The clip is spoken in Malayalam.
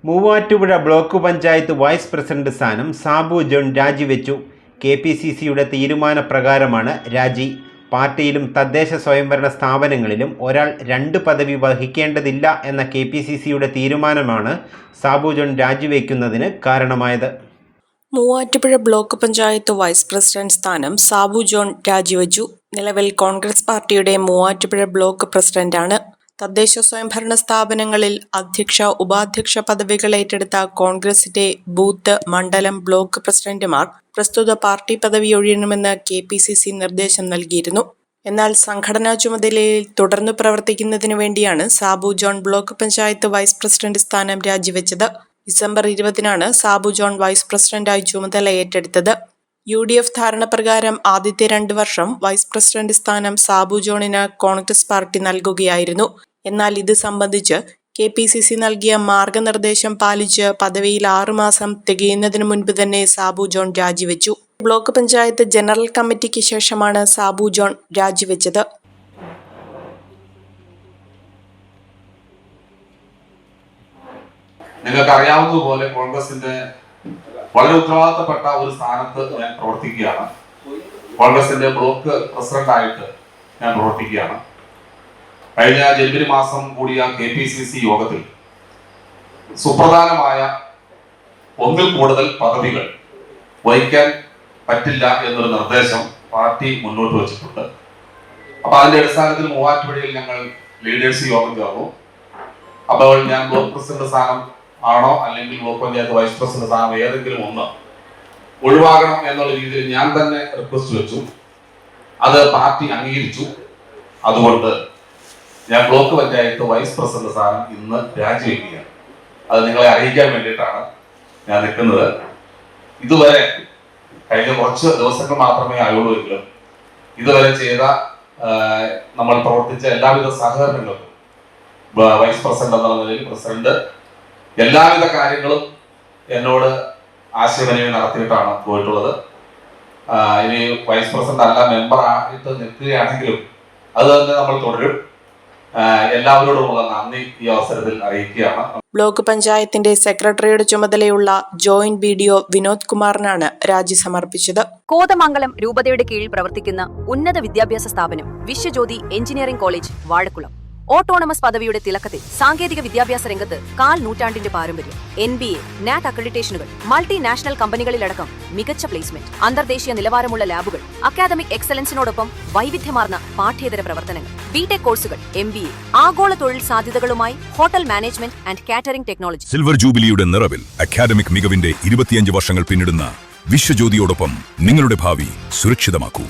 Muvattupuzha block panchayat vice president സ്ഥാനം സാബു ജോൺ രാജിവെച്ചു. KPCCയുടെ തീരുമാനപ്രകാരമാണ് രാജി. പാർട്ടിയിലും തദ്ദേശ സ്വയംഭരണ സ്ഥാപനങ്ങളിലും ഒരാൾ 2 പദവി വഹിക്കേണ്ടതില്ല എന്ന KPCCയുടെ തീരുമാനമാണ് സാബു ജോൺ രാജിവെക്കുന്നതിന് കാരണമായത്. Muvattupuzha block panchayat vice president സ്ഥാനം സാബു ജോൺ രാജിവെച്ചു. നിലവിൽ കോൺഗ്രസ് പാർട്ടിയുടെ മൂവാറ്റുപുഴ ബ്ലോക്ക് പ്രസിഡന്റാണ്. തദ്ദേശ സ്വയംഭരണ സ്ഥാപനങ്ങളിൽ അധ്യക്ഷ, ഉപാധ്യക്ഷ പദവികൾ ഏറ്റെടുത്ത കോൺഗ്രസിന്റെ ബൂത്ത്, മണ്ഡലം, ബ്ലോക്ക് പ്രസിഡന്റുമാർ പ്രസ്തുത പാർട്ടി പദവി ഒഴിയണമെന്ന് KPCC നിർദ്ദേശം നൽകിയിരുന്നു. എന്നാൽ സംഘടനാ ചുമതലയിൽ തുടർന്നു പ്രവർത്തിക്കുന്നതിനു വേണ്ടിയാണ് Sabu John block panchayat vice president സ്ഥാനം രാജിവെച്ചത്. ഡിസംബർ 20-നാണ് സാബു ജോൺ വൈസ് പ്രസിഡന്റായി ചുമതല ഏറ്റെടുത്തത്. UDF ധാരണപ്രകാരം ആദ്യത്തെ 2 വർഷം വൈസ് പ്രസിഡന്റ് സ്ഥാനം സാബു ജോണിന് കോൺഗ്രസ് പാർട്ടി നൽകുകയായിരുന്നു. എന്നാൽ ഇത് സംബന്ധിച്ച് KPCC നൽകിയ മാർഗനിർദ്ദേശം പാലിച്ച് പദവിയിൽ 6 മാസം തികയുന്നതിന് മുൻപ് തന്നെ സാബു ജോൺ രാജിവെച്ചു. ബ്ലോക്ക് പഞ്ചായത്ത് ജനറൽ കമ്മിറ്റിക്ക് ശേഷമാണ് സാബു ജോൺ രാജിവെച്ചത്. നിങ്ങൾക്ക് അറിയാവുന്നതുപോലെ കോൺഗ്രസിന്റെ വളരെ ഉത്തരവാദിത്തപ്പെട്ട ഒരു സ്ഥാനത്ത് ഞാൻ പ്രവർത്തിക്കുകയാണ്. കോൺഗ്രസിന്റെ ബ്ലോക്ക് പ്രസിഡന്റായിട്ട് ഞാൻ പ്രവർത്തിക്കുകയാണ്. കഴിഞ്ഞ ജനുവരി മാസം കൂടിയ KPCC യോഗത്തിൽ സുപ്രധാനമായ 1-ൽ കൂടുതൽ പദവികൾ വഹിക്കാൻ പറ്റില്ല എന്നൊരു നിർദ്ദേശം പാർട്ടി മുന്നോട്ട് വെച്ചിട്ടുണ്ട്. അപ്പൊ അതിന്റെ അടിസ്ഥാനത്തിൽ മൂവാറ്റുപുഴയിൽ ഞങ്ങൾ ലീഡേഴ്സ് യോഗം ചേർന്നു. അപ്പോൾ ഞാൻ ബ്ലോക്ക് പ്രസിഡന്റ് സ്ഥാനം ആണോ അല്ലെങ്കിൽ ബ്ലോക്ക് പഞ്ചായത്ത് വൈസ് പ്രസിഡന്റ് സ്ഥാനം ഏതെങ്കിലും ഒന്ന് ഒഴിവാകണം എന്നുള്ള രീതിയിൽ ഞാൻ തന്നെ റിക്വസ്റ്റ് വെച്ചു. അത് പാർട്ടി അംഗീകരിച്ചു. അതുകൊണ്ട് ഞാൻ ബ്ലോക്ക് പഞ്ചായത്ത് വൈസ് പ്രസിഡന്റ് സ്ഥാനം ഇന്ന് രാജിവെക്കുകയാണ്. അത് നിങ്ങളെ അറിയിക്കാൻ വേണ്ടിയിട്ടാണ് ഞാൻ നിൽക്കുന്നത്. ഇതുവരെ കഴിഞ്ഞ കുറച്ച് ദിവസങ്ങൾ മാത്രമേ ആയുള്ളൂ എങ്കിലും ഇതുവരെ ചെയ്ത നമ്മൾ പ്രവർത്തിച്ച എല്ലാവിധ സഹകരണങ്ങൾക്കും വൈസ് പ്രസിഡന്റ് എന്നുള്ള നിലയിൽ പ്രസിഡന്റ് എല്ലാവിധ കാര്യങ്ങളും എന്നോട് ആശയവിനിമയം നടത്തിയിട്ടാണ് പോയിട്ടുള്ളത്. ഇനി വൈസ് പ്രസിഡന്റ് അല്ല, മെമ്പർ ആയിട്ട് നിൽക്കുകയാണെങ്കിലും അത് തന്നെ നമ്മൾ തുടരും. എല്ലാവരോടുമുള്ള നന്ദി ഈ അവസരത്തിൽ അറിയിക്കുകയാണ്. ബ്ലോക്ക് പഞ്ചായത്തിന്റെ സെക്രട്ടറിയുടെ ചുമതലയുള്ള ജോയിന്റ് BDO വിനോദ് കുമാറിനാണ് രാജി സമർപ്പിച്ചത്. കോതമംഗലം രൂപതയുടെ കീഴിൽ പ്രവർത്തിക്കുന്ന ഉന്നത വിദ്യാഭ്യാസ സ്ഥാപനം Viswajyothi engineering college Vazhakkulam autonomous പദവിയുടെ തിളക്കത്തിൽ സാങ്കേതിക വിദ്യാഭ്യാസ രംഗത്ത് 1/4 നൂറ്റാണ്ടിന്റെ പാരമ്പര്യം, NBA, NAC അക്രഡിറ്റേഷനുകൾ, മൾട്ടിനാഷണൽ കമ്പനികളിലടക്കം മികച്ച പ്ലേസ്മെന്റ്, അന്തർദേശീയ നിലവാരമുള്ള ലാബുകൾ, അക്കാദമിക് എക്സലൻസിനോടൊപ്പം വൈവിധ്യമാർന്ന പാഠ്യേതര പ്രവർത്തനങ്ങൾ, BTech കോഴ്സുകൾ, MBA, ആഗോള തൊഴിൽ സാധ്യതകളുമായി hotel management and catering technology. Silver ജൂബിലിയുടെ നിറവിൽ അക്കാദമിക് മികവിന്റെ 25 വർഷങ്ങൾ പിന്നിടുന്ന വിശ്വജ്യോതിയോടൊപ്പം നിങ്ങളുടെ ഭാവി സുരക്ഷിതമാക്കൂ.